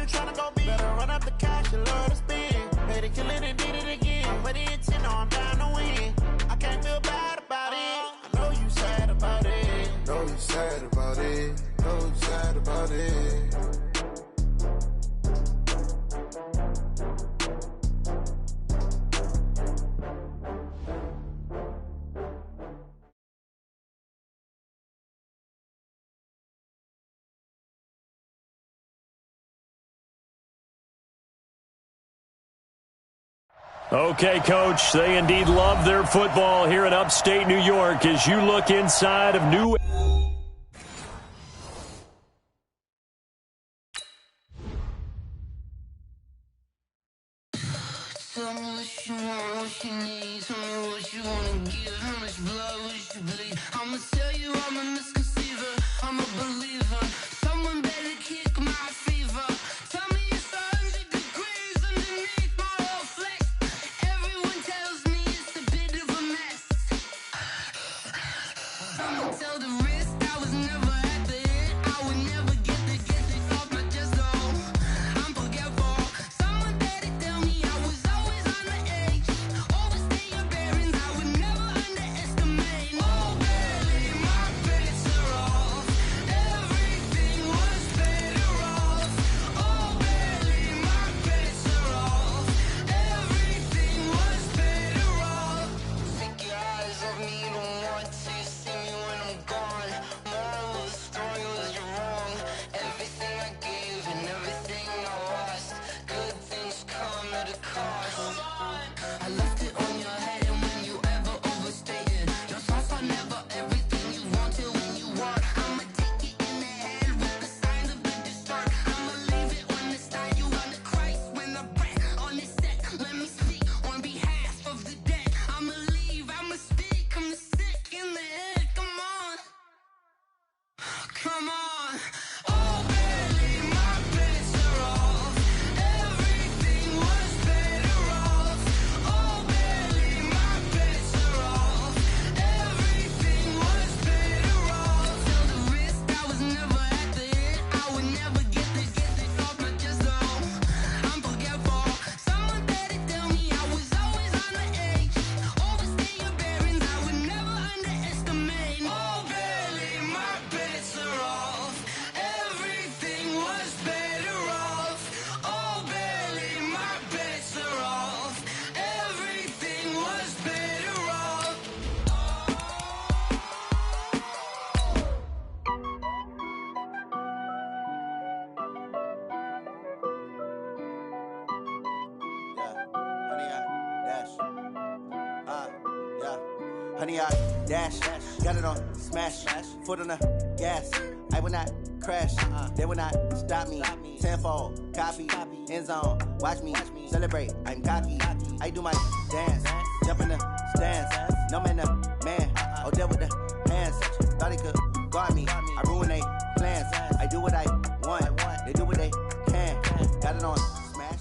tryna go big. Better run up the cash, you love to spend. Better kill it and did it again. But it's in, I'm down to win. I can't feel bad about it. I know you sad about it. Know you sad about it. Know you sad about it. Okay, Coach, they indeed love their football here in upstate New York as you look inside of New... Tell me what you want, what you need. Tell me what you wanna give. How much blood would you bleed? I'ma tell you I'm a misconceiver. I'm a believer. Someone better kick my fever. Tell me it's 100 degrees underneath my whole flesh. Everyone tells me it's a bit of a mess. Someone tell the wrist I was never at the hit. I would never get the off my chest though. I'm forgetful. Someone better tell me I was always on the edge. Overstay your bearings, I would never underestimate. Oh baby, my bets are off. Everything was better off. Oh baby, my bets are off. Everything was better off. Take your eyes off me, you don't want to see me when I'm gone. Moral of the story was you're wrong. Everything I gave and everything I lost. Good things come at a cost. I left it on your head and when you ever overstated. Your thoughts are never everything you wanted when you want. I'ma take it in the head with the signs of the dessert. I'ma leave it on the side. You on the Christ when I breath on this set. Let me speak on behalf of the dead. I'ma leave, I'ma speak. I'm the sick in the head. Come on. Come on. Oh baby, my bets are off. Everything was better off. Oh baby, my bets are off. Everything was better off. Tell the wrist I was never at the hit. I would never get this off my chest though. I'm forgetful. Someone better tell me I was always on the edge. Overstay your bearings, I would never underestimate. Oh baby, my bets are off. Everything was better off. Oh baby, my bets are off. Everything was better off. Honey, I dash, got it on smash, foot on the gas. I will not crash, they will not stop me. Tenfold, copy, end zone, watch me celebrate. I'm cocky, I do my dance, jump in the stands. No man, the man, oh there with the hands. Thought he could guard me, I ruin they plans. I do what I want, they do what they can. Got it on smash.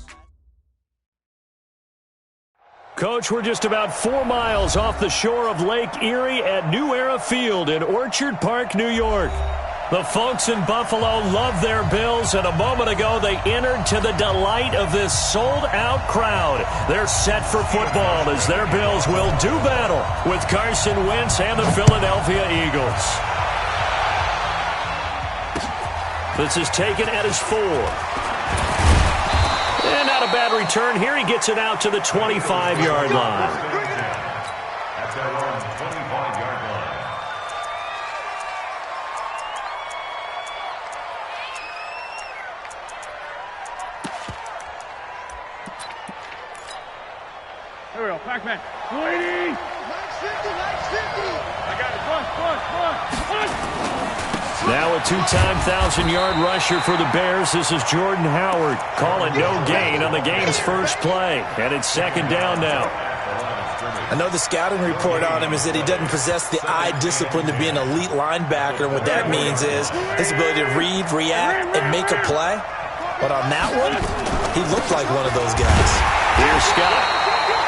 Coach, we're just about 4 miles off the shore of Lake Erie at New Era Field in Orchard Park, New York. The folks in Buffalo love their Bills, and a moment ago they entered to the delight of this sold-out crowd. They're set for football as their Bills will do battle with Carson Wentz and the Philadelphia Eagles. This is taken at his 4. And not a bad return here. He gets it out to the 25-yard line. At their own 25-yard line. Here we go, Pac-Man. Waiting! 950! I got it. Push! Now a two-time 1,000-yard rusher for the Bears. This is Jordan Howard. Call it no gain on the game's first play. And it's second down now. I know the scouting report on him is that he doesn't possess the eye discipline to be an elite linebacker. And what that means is his ability to read, react, and make a play. But on that one, he looked like one of those guys. Here's Scott.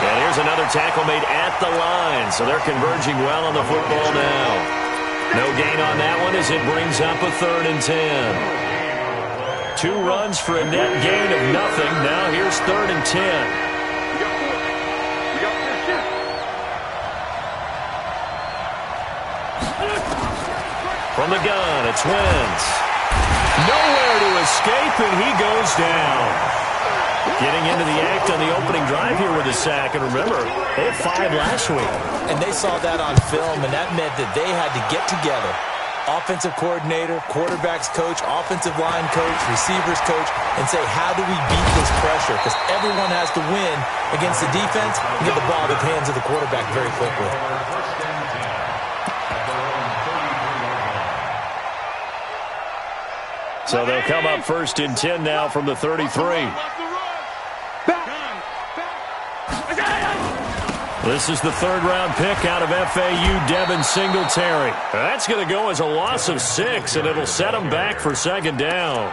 And here's another tackle made at the line. So they're converging well on the football now. No gain on that one as it brings up a 3rd and 10. 2 runs for a net gain of nothing. Now here's 3rd and 10. From the gun, it's Wentz. Nowhere to escape, and he goes down. Getting into the act on the opening drive here with a sack. And remember, they had 5 last week. And they saw that on film, and that meant that they had to get together. Offensive coordinator, quarterbacks coach, offensive line coach, receivers coach, and say, how do we beat this pressure? Because everyone has to win against the defense and get the ball in the hands of the quarterback very quickly. So they'll come up 1st and 10 now from the 33. This is the 3rd-round pick out of FAU, Devin Singletary. That's going to go as a loss of 6, and it'll set them back for 2nd down.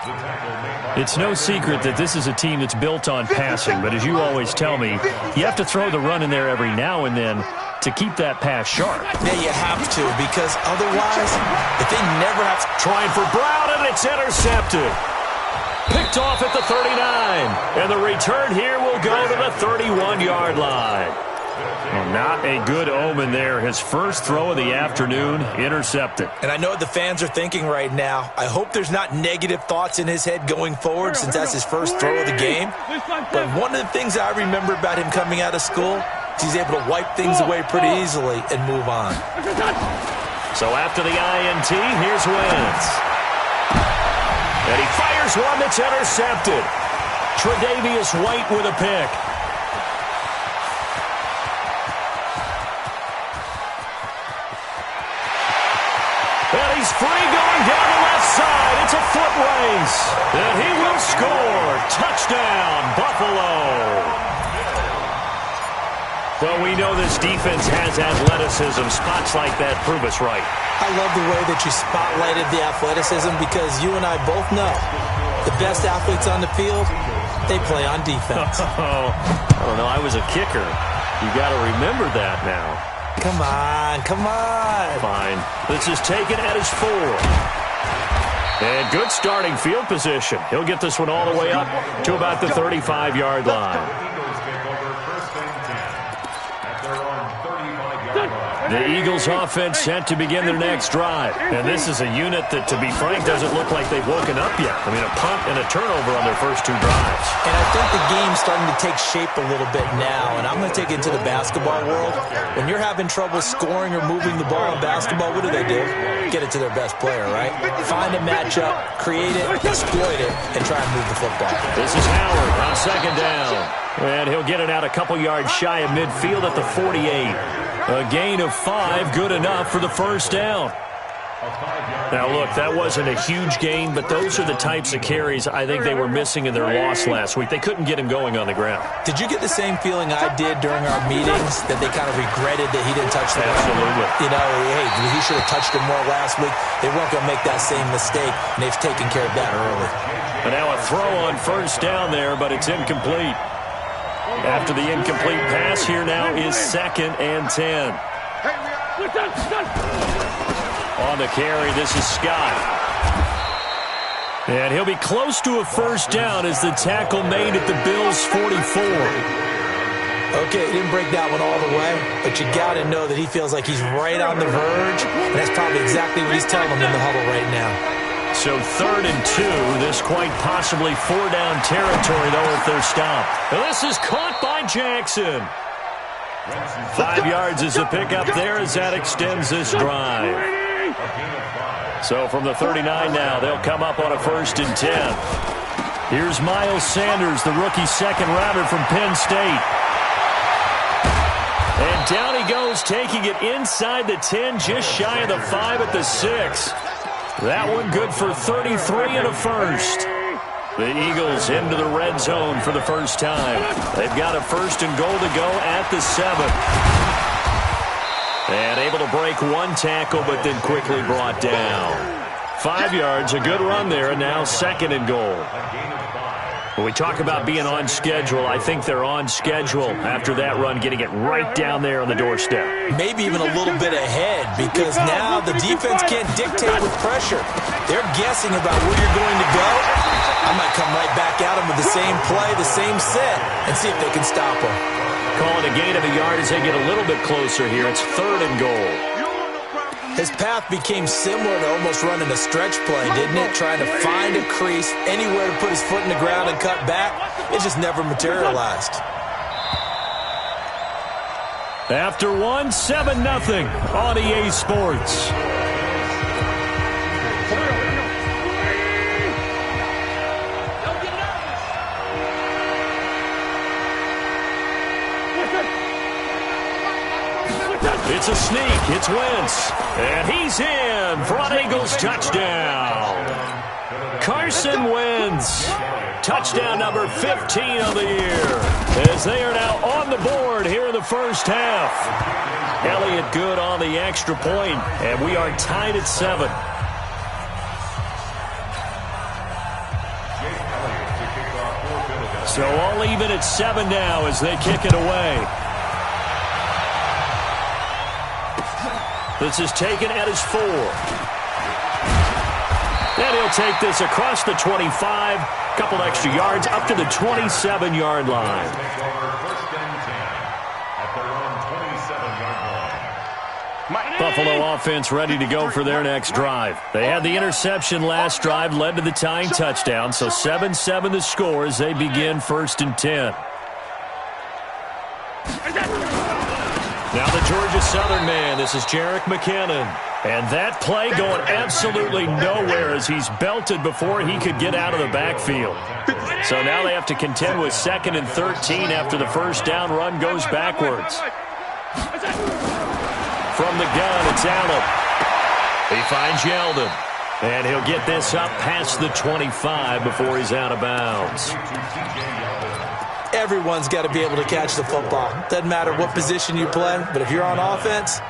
It's no secret that this is a team that's built on passing, but as you always tell me, you have to throw the run in there every now and then to keep that pass sharp. Yeah, you have to, because otherwise, if they never have to... Trying for Brown, and it's intercepted. Picked off at the 39, and the return here will go to the 31-yard line. Well, not a good omen there. His first throw of the afternoon, intercepted. And I know what the fans are thinking right now. I hope there's not negative thoughts in his head going forward since that's his first throw of the game. But one of the things I remember about him coming out of school is he's able to wipe things away pretty easily and move on. So after the INT, here's Wentz. And he fires one that's intercepted. Tre'Davious White with a pick. And he's free going down the left side. It's a foot race. And he will score. Touchdown, Buffalo. Well, we know this defense has athleticism. Spots like that prove us right. I love the way that you spotlighted the athleticism because you and I both know the best athletes on the field, they play on defense. Oh, I don't know. I was a kicker. You got to remember that now. Come on, come on. Fine. Let's just take it at his 4. And good starting field position. He'll get this one all the way up to about the 35-yard line. The Eagles offense set to begin their next drive. And this is a unit that, to be frank, doesn't look like they've woken up yet. I mean, a punt and a turnover on their first 2 drives. And I think the game's starting to take shape a little bit now. And I'm going to take it into the basketball world. When you're having trouble scoring or moving the ball in basketball, what do? Get it to their best player, right? Find a matchup, create it, exploit it, and try and move the football. This is Howard on 2nd down. And he'll get it out a couple yards shy of midfield at the 48. A gain of 5, good enough for the first down. Now, look, that wasn't a huge gain, but those are the types of carries I think they were missing in their loss last week. They couldn't get him going on the ground. Did you get the same feeling I did during our meetings, that they kind of regretted that he didn't touch the ball? Absolutely. You know, hey, he should have touched him more last week. They weren't going to make that same mistake, and they've taken care of that early. And now a throw on first down there, but it's incomplete. After the incomplete pass, here now is 2nd and 10. On the carry, this is Scott. And he'll be close to a first down as the tackle made at the Bills' 44. Okay, he didn't break that one all the way, but you got to know that he feels like he's right on the verge, and that's probably exactly what he's telling them in the huddle right now. So 3rd and 2, this quite possibly 4-down territory, though, if they're stopped. And this is caught by Jackson. 5 yards is the pickup there as that extends this drive. So from the 39 now, they'll come up on a 1st and 10. Here's Miles Sanders, the rookie 2nd-rounder from Penn State. And down he goes, taking it inside the 10, just shy of the 5 at the 6. That one good for 33 and a first. The Eagles into the red zone for the first time. They've got a 1st and goal to go at the 7. And able to break one tackle, but then quickly brought down. 5 yards, a good run there, and now 2nd and goal. When we talk about being on schedule, I think they're on schedule after that run, getting it right down there on the doorstep. Maybe even a little bit ahead, because now the defense can't dictate with pressure. They're guessing about where you're going to go. I'm not at them with the same play, the same set, and see if they can stop them. Calling a gain of a yard as they get a little bit closer here. It's 3rd and goal. His path became similar to almost running a stretch play, didn't it? Trying to find a crease, anywhere to put his foot in the ground and cut back. It just never materialized. After 1, 7-0 on EA Sports. It's a sneak. It's Wentz. And he's in for an Eagles touchdown. Carson Wentz. Touchdown number 15 of the year. As they are now on the board here in the first half. Elliott good on the extra point, and we are tied at 7. So all even at 7 now as they kick it away. This is taken at his 4. And he'll take this across the 25. Couple extra yards up to the 27-yard line. Buffalo offense ready to go for their next drive. They had the interception last drive, led to the tying touchdown. So 7-7 the score as they begin 1st and 10. Now the Georgia Southern man, this is Jerick McKinnon. And that play going absolutely nowhere as he's belted before he could get out of the backfield. So now they have to contend with 2nd and 13 after the first down run goes backwards. From the gun, it's Allen. He finds Yeldon. And he'll get this up past the 25 before he's out of bounds. Everyone's got to be able to catch the football. Doesn't matter what position you play, but if you're on offense,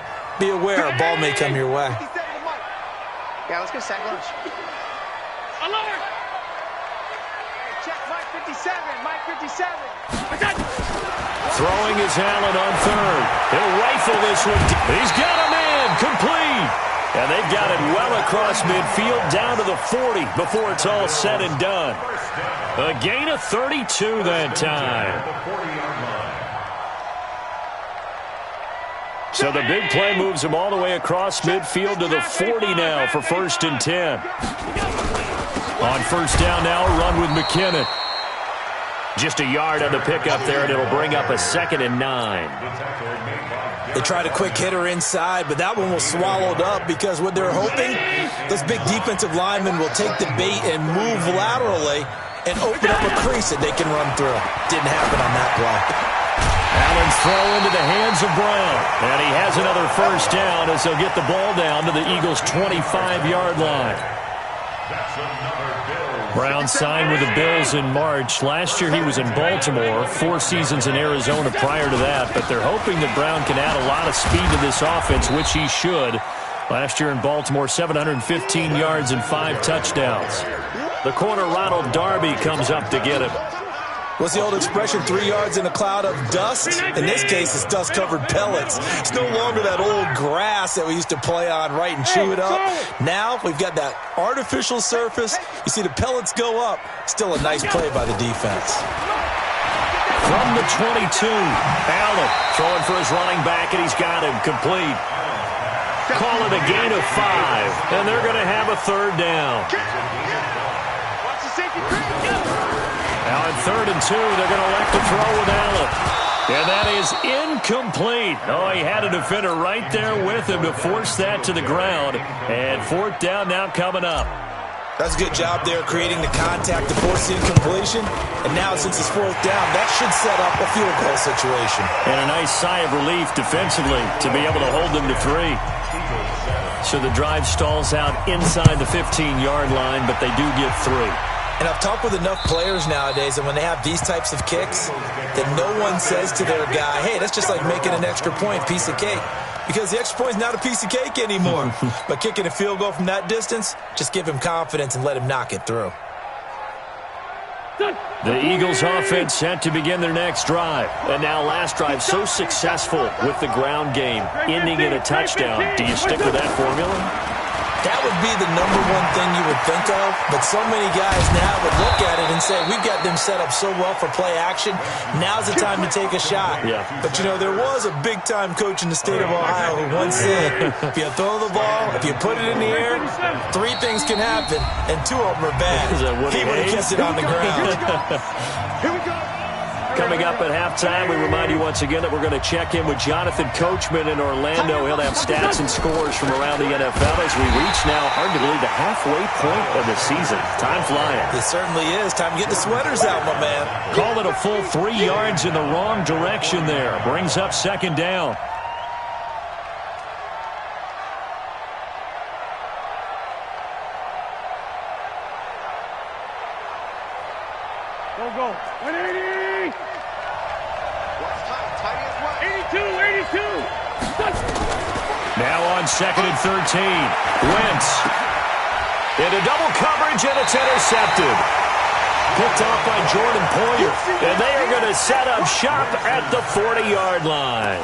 be aware a ball may come your way. Yeah, let's go sack lunch. Alert! Check Mike 57, Mike 57. Throwing is Allen on 3rd. He'll rifle this one. He's got a man complete. And they've got it well across midfield down to the 40 before it's all said and done. A gain of 32 that time. So the big play moves him all the way across midfield to the 40 now for 1st and 10. On 1st down now, a run with McKinnon. Just a yard on the pickup there, and it'll bring up a 2nd and 9. They tried a quick hitter inside, but that one was swallowed up because what they're hoping, those big defensive linemen will take the bait and move laterally and open up a crease that they can run through. Didn't happen on that play. Allen's throw into the hands of Brown. And he has another first down as they'll get the ball down to the Eagles' 25-yard line. Brown signed with the Bills in March. Last year he was in Baltimore, 4 seasons in Arizona prior to that. But they're hoping that Brown can add a lot of speed to this offense, which he should. Last year in Baltimore, 715 yards and 5 touchdowns. The corner, Ronald Darby, comes up to get him. What's the old expression, 3 yards in a cloud of dust? In this case, it's dust-covered pellets. It's no longer that old grass that we used to play on, right, and chew it up. Now we've got that artificial surface. You see the pellets go up. Still a nice play by the defense. From the 22, Allen throwing for his running back, and he's got him complete. Call it a gain of 5, and they're going to have a 3rd down. Watch the safety. Now on 3rd and 2, they're going to elect to throw with Allen. And that is incomplete. Oh, he had a defender right there with him to force that to the ground. And 4th down now coming up. That's a good job there creating the contact to force the incompletion. And now since it's 4th down, that should set up a field goal situation. And a nice sigh of relief defensively to be able to hold them to 3. So the drive stalls out inside the 15-yard line, but they do get 3. And I've talked with enough players nowadays that when they have these types of kicks, that no one says to their guy, hey, that's just like making an extra point, piece of cake. Because the extra point is not a piece of cake anymore. But kicking a field goal from that distance, just give him confidence and let him knock it through. The Eagles offense set to begin their next drive. And now last drive so successful with the ground game, ending in a touchdown. Do you stick with that formula? That would be the number one thing you would think of, but so many guys now would look at it and say, we've got them set up so well for play action. Now's the time to take a shot. Yeah. But, you know, there was a big-time coach in the state of Ohio who once said, if you throw the ball, if you put it in the air, 3 things can happen, and 2 of them are bad. He would have kept it on the ground. Here we go. Coming up at halftime, we remind you once again that we're going to check in with Jonathan Coachman in Orlando. He'll have stats and scores from around the NFL as we reach now, hard to believe, the halfway point of the season. Time flying. It certainly is. Time to get the sweaters out, my man. Call it a full 3 yards in the wrong direction there. Brings up second down. Go. 180. Tight as well. 82. Now on 2nd and 13. Wentz. Into double coverage, and it's intercepted. Picked off by Jordan Poyer. And they are going to set up shop at the 40-yard line.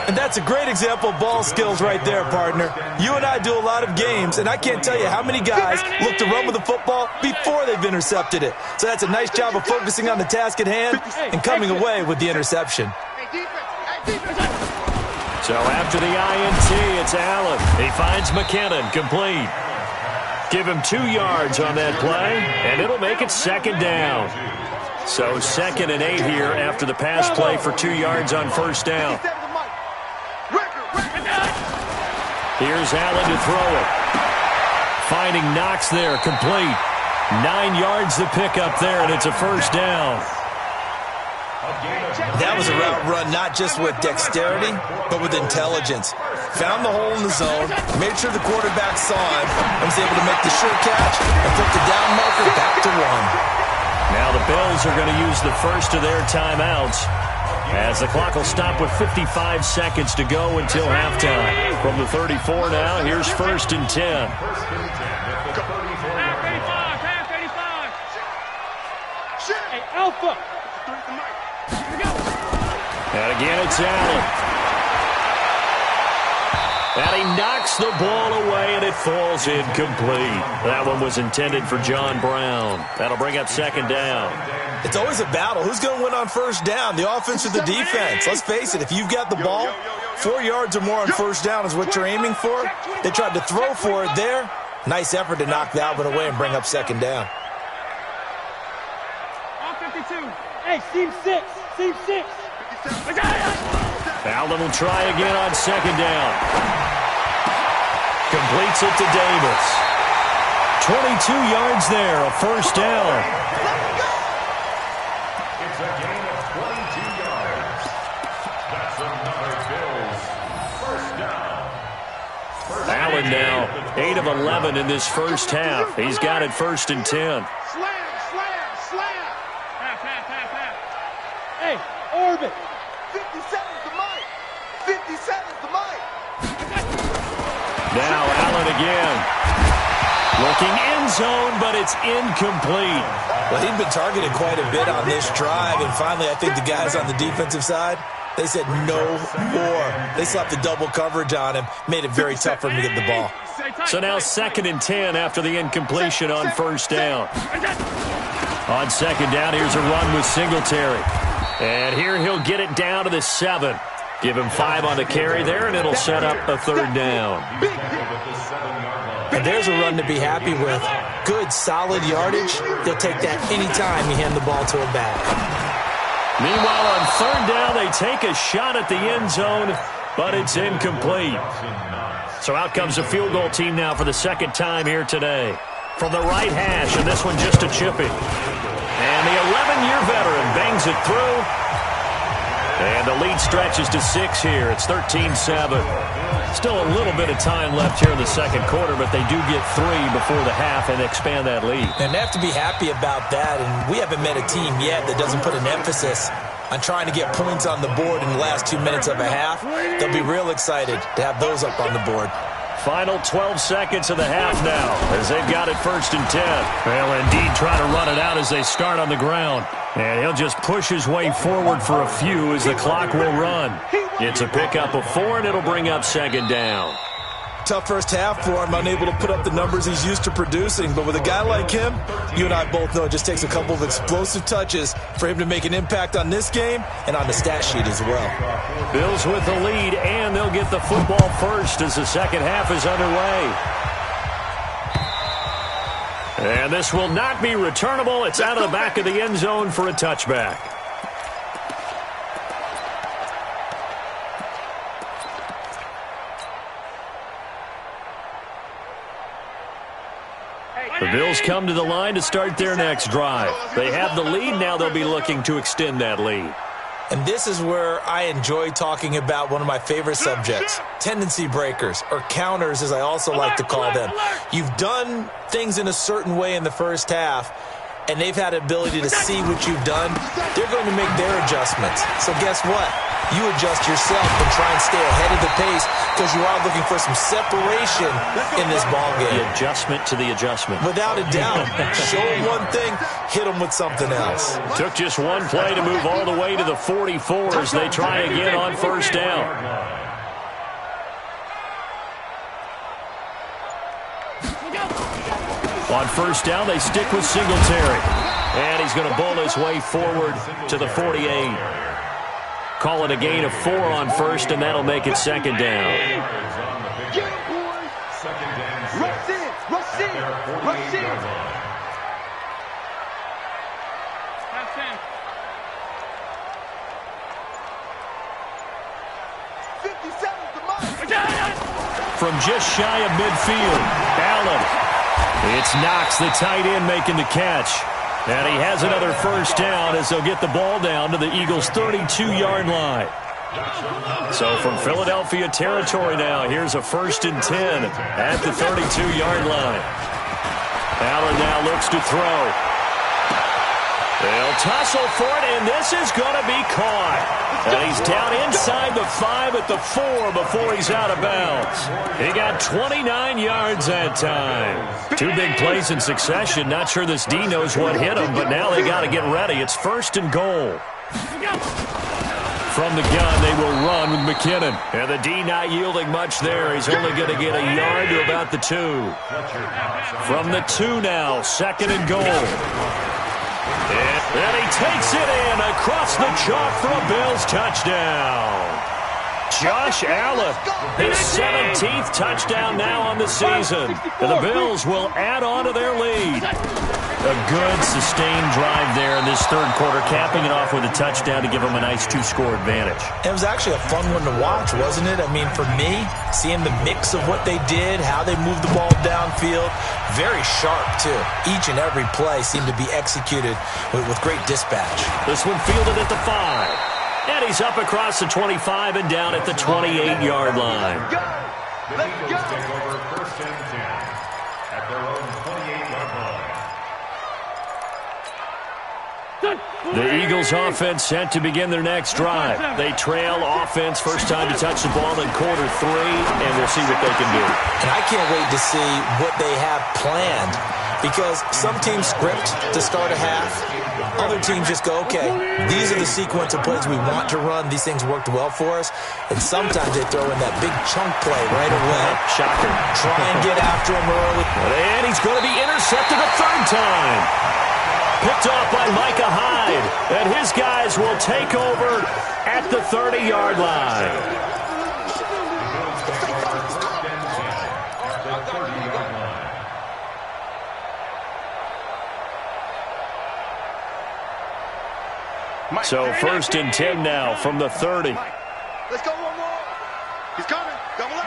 And that's a great example of ball skills right there, partner. You and I do a lot of games, and I can't tell you how many guys look to run with the football before they've intercepted it. So that's a nice job of focusing on the task at hand and coming away with the interception. So after the INT, it's Allen. He finds McKinnon, complete. Give him 2 yards on that play, and it'll make it second down. So 2nd and 8 here after the pass play for 2 yards on first down. Here's Allen to throw it. Finding Knox there, complete. 9 yards to pick up there, and it's a first down. That was a route run not just with dexterity, but with intelligence. Found the hole in the zone, made sure the quarterback saw him, and was able to make the sure catch and put the down marker back to 1. Now the Bills are going to use the first of their timeouts, as the clock will stop with 55 seconds to go until halftime. From the 34 now, here's 1st and 10. Hey, Alpha. And again, it's Allen. And he knocks the ball away, and it falls incomplete. That one was intended for John Brown. That'll bring up second down. It's always a battle. Who's going to win on first down, the offense or the defense? Let's face it, if you've got the ball, 4 yards or more on first down is what you're aiming for. They tried to throw for it there. Nice effort to knock that one away and bring up second down. All 52. Hey, seam 6. Seam 6. Allen will try again on second down. Completes it to Davis. 22 yards there, a first down. It's a gain of 22 yards. That's another Bills first down. Allen now 8 of 11 in this first half. He's got it 1st and 10. Slam. Hey, orbit. 57's the mic. 57's the mic. Now Allen again. Looking end zone, but it's incomplete. Well, he'd been targeted quite a bit on this drive, and finally I think the guys on the defensive side, they said no more. They slapped the double coverage on him, made it very tough for him to get the ball. So now 2nd and 10 after the incompletion on first down. On second down, here's a run with Singletary. And here he'll get it down to the 7. Give him 5 on the carry there, and it'll set up a third down. And there's a run to be happy with. Good, solid yardage. They'll take that anytime you hand the ball to him back. Meanwhile, on third down, they take a shot at the end zone, but it's incomplete. So out comes the field goal team now for the second time here today. From the right hash, and this one just a chipping. And the 11-year veteran bangs it through. And the lead stretches to 6 here. It's 13-7. Still a little bit of time left here in the second quarter, but they do get 3 before the half and expand that lead. And they have to be happy about that, and we haven't met a team yet that doesn't put an emphasis on trying to get points on the board in the last 2 minutes of a half. They'll be real excited to have those up on the board. Final 12 seconds of the half now as they've got it 1st and 10. They'll indeed try to run it out as they start on the ground. And he'll just push his way forward for a few as the clock will run. It's a pickup of 4, and it'll bring up second down. Tough first half for him, unable to put up the numbers he's used to producing. But with a guy like him, you and I both know it just takes a couple of explosive touches for him to make an impact on this game and on the stat sheet as well. Bills with the lead, and they'll get the football first as the second half is underway. And this will not be returnable. It's out of the back of the end zone for a touchback. The Bills come to the line to start their next drive. They have the lead. Now they'll be looking to extend that lead. And this is where I enjoy talking about one of my favorite subjects, tendency breakers, or counters as I also like to call them. You've done things in a certain way in the first half, and they've had the ability to see what you've done. They're going to make their adjustments. So guess what? You adjust yourself and try and stay ahead of the pace because you are looking for some separation in this ball game. The adjustment to the adjustment. Without a doubt. Show them one thing, hit them with something else. Took just one play to move all the way to the 44 as they try again on first down. On first down, they stick with Singletary. And he's going to bowl his way forward to the 48. Call it a gain of 4 on first, and that'll make it second down. Rush in, rush in, rush in. Pass in. 57's the mark. From just shy of midfield, Allen. It's Knox, the tight end, making the catch. And he has another first down as they'll get the ball down to the Eagles' 32-yard line. So from Philadelphia territory now, here's a 1st and 10 at the 32-yard line. Allen now looks to throw. They'll tussle for it, and this is going to be caught. And he's down inside the 5 at the 4 before he's out of bounds. He got 29 yards that time. 2 big plays in succession. Not sure this D knows what hit him, but now they got to get ready. It's 1st and goal. From the gun, they will run with McKinnon. And the D not yielding much there. He's only going to get a yard to about the 2. From the 2 now, 2nd and goal. And he takes it in across the chalk for a Bills touchdown. Josh Allen, his 17th touchdown now on the season. And the Bills will add on to their lead. A good, sustained drive there in this third quarter, capping it off with a touchdown to give them a nice 2-score advantage. It was actually a fun one to watch, wasn't it? I mean, for me, seeing the mix of what they did, how they moved the ball downfield, very sharp, too. Each and every play seemed to be executed with great dispatch. This one fielded at the 5. And he's up across the 25 and down at the 28-yard line. Let's go. Take over 1st and 10 at their own 28-yard line. The Eagles offense set to begin their next drive. They trail offense, first time to touch the ball in quarter 3, and we'll see what they can do. And I can't wait to see what they have planned, because some teams script to start a half. Other teams just go, okay, these are the sequence of plays we want to run. These things worked well for us. And sometimes they throw in that big chunk play right away. Shocker. Try and get after him early. And he's going to be intercepted a 3rd time. Picked off by Micah Hyde. And his guys will take over at the 30-yard line. So 1st and 10 now from the 30. Let's go one more. He's coming. Double up.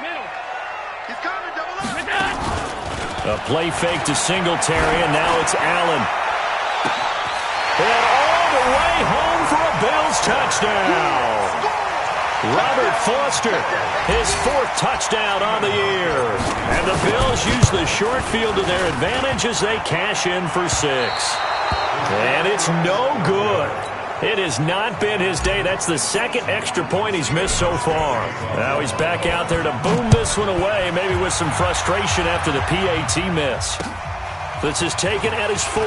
He's coming. Double up. A play fake to Singletary, and now it's Allen. And all the way home for a Bills touchdown. Robert Foster, his 4th touchdown on the year. And the Bills use the short field to their advantage as they cash in for 6. And it's no good. It has not been his day. That's the 2nd extra point he's missed so far. Now he's back out there to boom this one away, maybe with some frustration after the PAT miss. This is taken at his 4.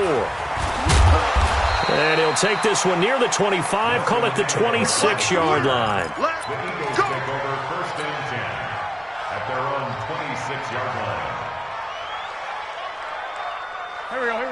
And he'll take this one near the 25, call it the 26-yard line. The Eagles take over 1st and 10 at their own 26. 26-yard line.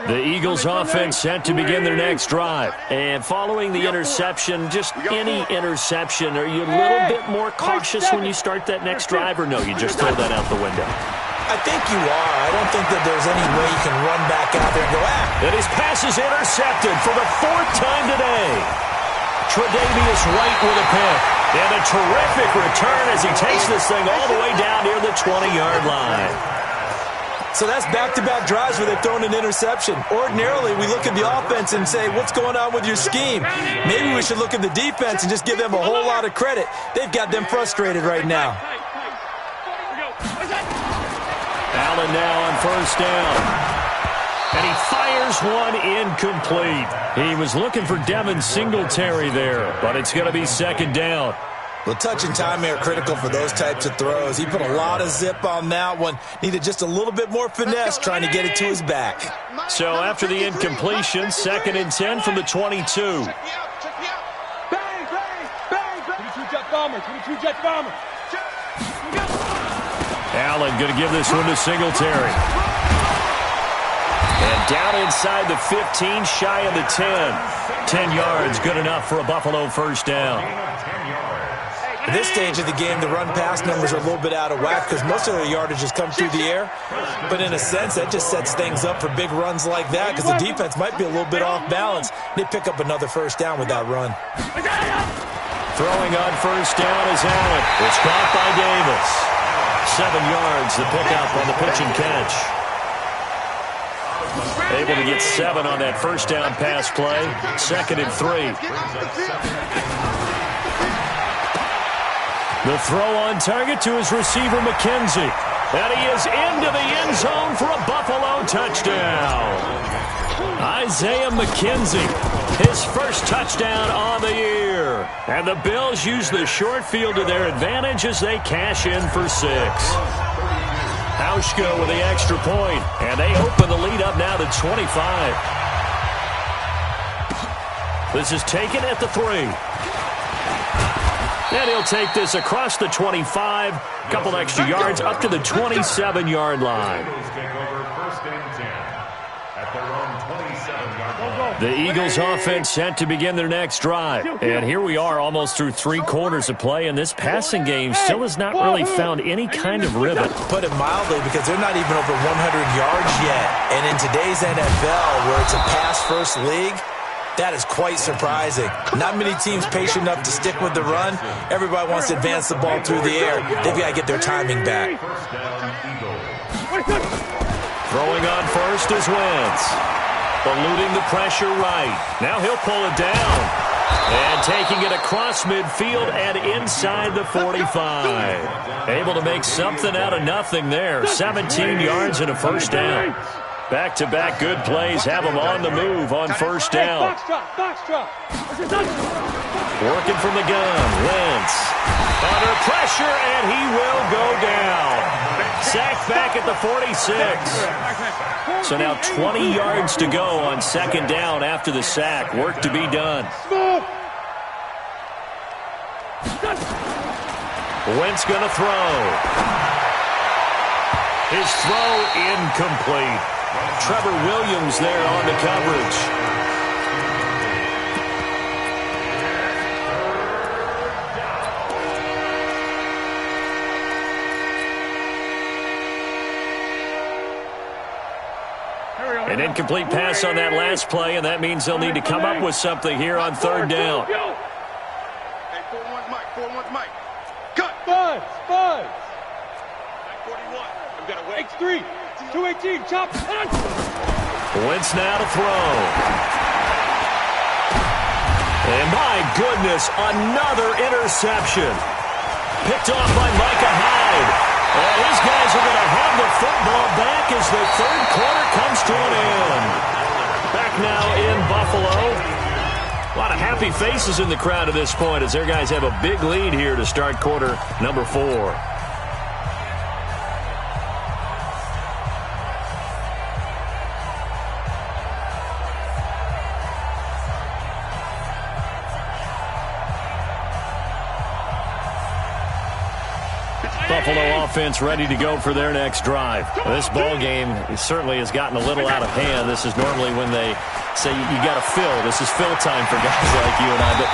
The Eagles offense set to begin their next drive. And following the interception, just any interception, are you a little bit more cautious when you start that next drive, or no, you just throw that out the window? I think you are. I don't think that there's any way you can run back out there and go, And his pass is intercepted for the 4th time today. Tre'Davious White with a pick. And a terrific return as he takes this thing all the way down near the 20-yard line. So that's back-to-back drives where they've thrown an interception. Ordinarily, we look at the offense and say, what's going on with your scheme? Maybe we should look at the defense and just give them a whole lot of credit. They've got them frustrated right now. Allen now on first down. And he fires one incomplete. He was looking for Devin Singletary there, but it's going to be 2nd down. Well, touch and timing are critical for those types of throws. He put a lot of zip on that one. Needed just a little bit more finesse trying to get it to his back. So after the incompletion, 2nd and 10 from the 22. Bang, bang, bang, bang. 22 jet bomber, 22 jet bomber. Allen going to give this one to Singletary. And down inside the 15, shy of the 10. 10 yards, good enough for a Buffalo first down. At this stage of the game, the run-pass numbers are a little bit out of whack because most of their yardage has come through the air. But in a sense, that just sets things up for big runs like that because the defense might be a little bit off balance. They pick up another first down with that run. Throwing on first down is Allen. It's caught by Davis. 7 yards, the pickup on the pitch and catch. Able to get 7 on that first down pass play. 2nd and 3. The throw on target to his receiver, McKenzie. And he is into the end zone for a Buffalo touchdown. Isaiah McKenzie, his first touchdown on the year. And the Bills use the short field to their advantage as they cash in for 6. Hauschka with the extra point, and they open the lead up now to 25. This is taken at the 3. And he'll take this across the 25, couple extra yards up to the 27-yard line. The Eagles offense set to begin their next drive. And here we are almost through 3 quarters of play, and this passing game still has not really found any kind of rhythm. Put it mildly, because they're not even over 100 yards yet. And in today's NFL, where it's a pass-first league, that is quite surprising. Not many teams patient enough to stick with the run. Everybody wants to advance the ball through the air. They've got to get their timing back. Throwing on first is Wentz. Eluding the pressure right. Now he'll pull it down. And taking it across midfield and inside the 45. Able to make something out of nothing there. 17 yards and a first down. Back-to-back good plays have them on the move on first down. Working from the gun, Wentz. Under pressure, and he will go down. Sacked back at the 46. So now 20 yards to go on 2nd down after the sack. Work to be done. Wentz going to throw. His throw incomplete. Trevor Williams there on the coverage. An incomplete pass on that last play, and that means they'll need to come up with something here on 3rd down. Hey, 4-1's Mike, 4-1's Mike. Cut! Five. 41. We've got to wait. X3. 218. Chop. Wentz now to throw. And my goodness, another interception. Picked off by Micah Hyde. And his guys are going to have the football back as the 3rd quarter comes to an end. Back now in Buffalo. A lot of happy faces in the crowd at this point as their guys have a big lead here to start quarter number 4. It's Buffalo offense ready to go for their next drive. This ball game certainly has gotten a little out of hand. This is normally when they say you got to fill. This is fill time for guys like you and I. But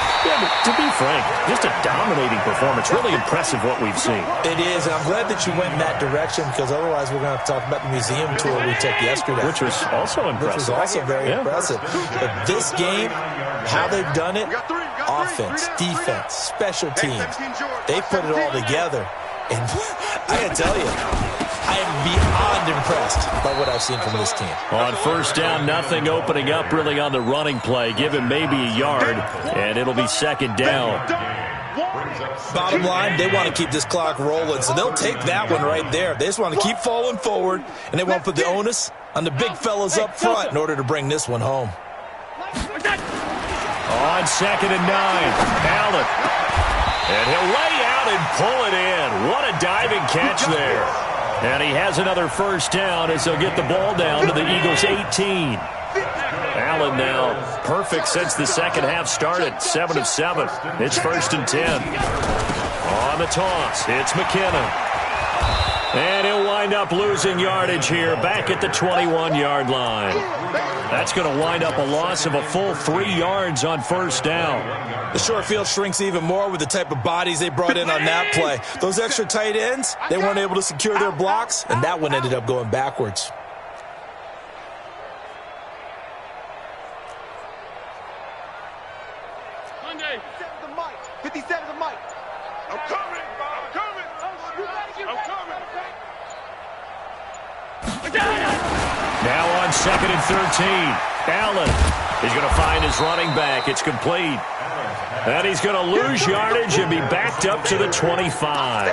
to be frank, just a dominating performance. Really impressive what we've seen. It is, and I'm glad that you went in that direction because otherwise we're going to have to talk about the museum tour we took yesterday. Which was also impressive. Which was also very impressive. But this game, how they've done it, offense, defense, special teams, they put it all together. And I got to tell you, I am beyond impressed by what I've seen from this team. On first down, nothing opening up really on the running play. Give him maybe a yard, and it'll be second down. Bottom line, they want to keep this clock rolling, so they'll take that one right there. They just want to keep falling forward, and they want to put the onus on the big fellas up front in order to bring this one home. On second and 9, Allen. And he'll lay out and pull it in. What a diving catch there. And he has another first down as they'll get the ball down to the Eagles' 18. Allen now perfect since the second half started. 7 of 7. It's first and 10. On the toss, it's McKinnon. And he'll wind up losing yardage here back at the 21-yard line. That's going to wind up a loss of a full 3 yards on first down. The short field shrinks even more with the type of bodies they brought in on that play. Those extra tight ends, they weren't able to secure their blocks, and that one ended up going backwards. Monday. 57 the mic. I'm coming. I'm coming. I'm coming. Now on second and 13, Allen is going to find his running back. It's complete. And he's going to lose yardage and be backed up to the 25.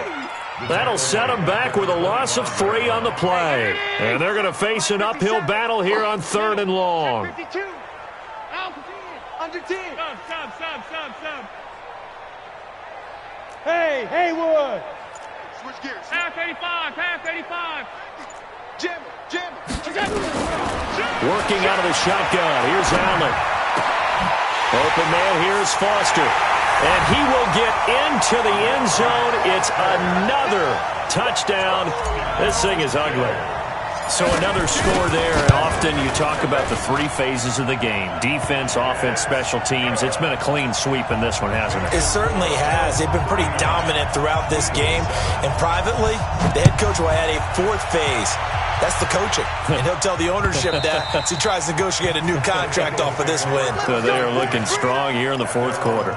That'll set him back with a loss of 3 on the play. And they're going to face an uphill battle here on 3rd and long. 52. Under 10. Sub. Hey, Haywood. Switch gears. Half 85. Jim. Working out of the shotgun. Here's Allen. Open man, here's Foster. And he will get into the end zone. It's another touchdown. This thing is ugly. So another score there, and often you talk about the 3 phases of the game. Defense, offense, special teams. It's been a clean sweep in this one, hasn't it? It certainly has. They've been pretty dominant throughout this game. And privately, the head coach will add a 4th phase. That's the coaching. And he'll tell the ownership that as he tries to negotiate a new contract off of this win. So they are looking strong here in the 4th quarter.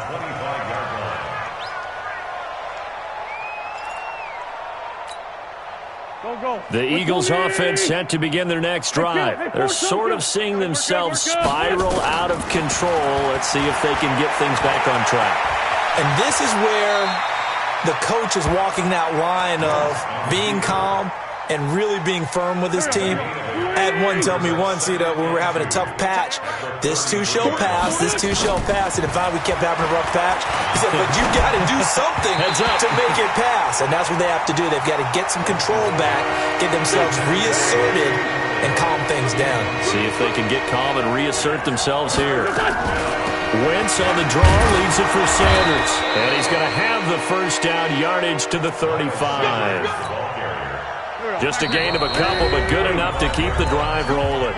The Eagles offense set to begin their next drive. They're sort of seeing themselves spiral out of control. Let's see if they can get things back on track. And this is where the coach is walking that line of being calm and really being firm with his team. I had one tell me once, when we were having a tough patch, this too shall pass, and if we kept having a rough patch, he said, but you got to do something to make it pass, and that's what they have to do. They've got to get some control back, get themselves reasserted, and calm things down. See if they can get calm and reassert themselves here. Wentz on the draw, leads it for Sanders, and he's going to have the first down yardage to the 35. Just a gain of a couple, but good enough to keep the drive rolling.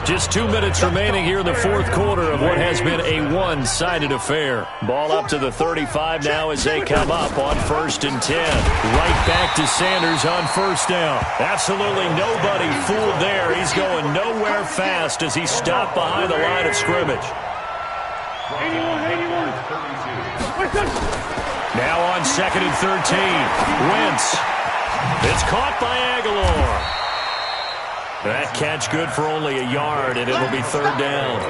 Just 2 minutes remaining here in the 4th quarter of what has been a one-sided affair. Ball up to the 35 now as they come up on 1st and 10. Right back to Sanders on first down. Absolutely nobody fooled there. He's going nowhere fast as he stopped behind the line of scrimmage. 81. Now on 2nd and 13. Wentz. It's caught by Aguilar. That catch good for only a yard, and it'll be 3rd down.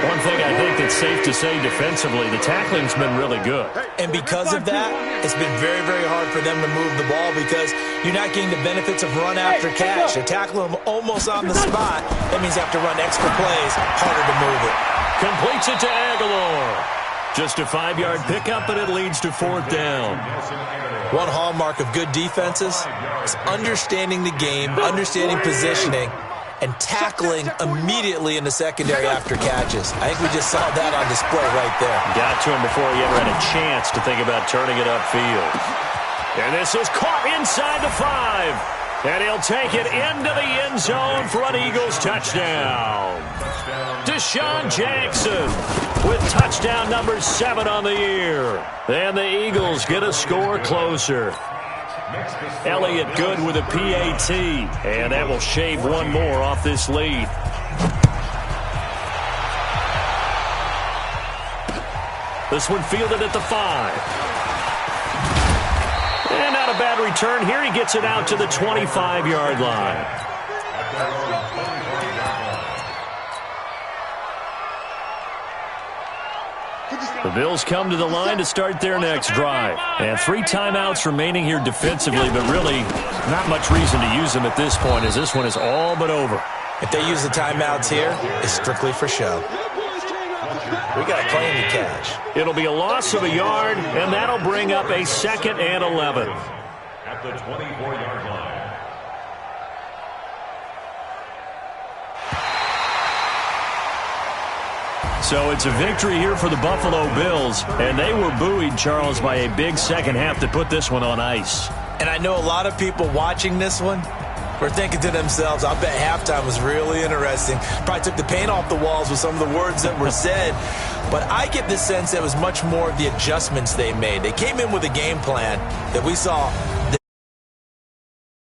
One thing I think that's safe to say defensively, the tackling's been really good. And because of that, it's been very, very hard for them to move the ball because you're not getting the benefits of run after catch. They're tackling them almost on the spot. That means you have to run extra plays, harder to move it. Completes it to Aguilar. Just a 5-yard pickup, and it leads to 4th down. One hallmark of good defenses is understanding the game, understanding positioning, and tackling immediately in the secondary after catches. I think we just saw that on display right there. Got to him before he ever had a chance to think about turning it upfield. And this is caught inside the 5. And he'll take it into the end zone for an Eagles touchdown. Deshaun Jackson with touchdown number 7 on the year. And the Eagles get a score closer. Elliott good with a PAT. And that will shave one more off this lead. This one fielded at the 5. And not a bad return here. He gets it out to the 25-yard line. The Bills come to the line to start their next drive. And 3 timeouts remaining here defensively, but really not much reason to use them at this point, as this one is all but over. If they use the timeouts here, it's strictly for show. We got plenty to catch. It'll be a loss of a yard, and that'll bring up a 2nd and 11. At the 24-yard line. So it's a victory here for the Buffalo Bills, and they were buoyed, Charles, by a big second half to put this one on ice. And I know a lot of people watching this one were thinking to themselves, I bet halftime was really interesting. Probably took the paint off the walls with some of the words that were said. But I get the sense that it was much more of the adjustments they made. They came in with a game plan that we saw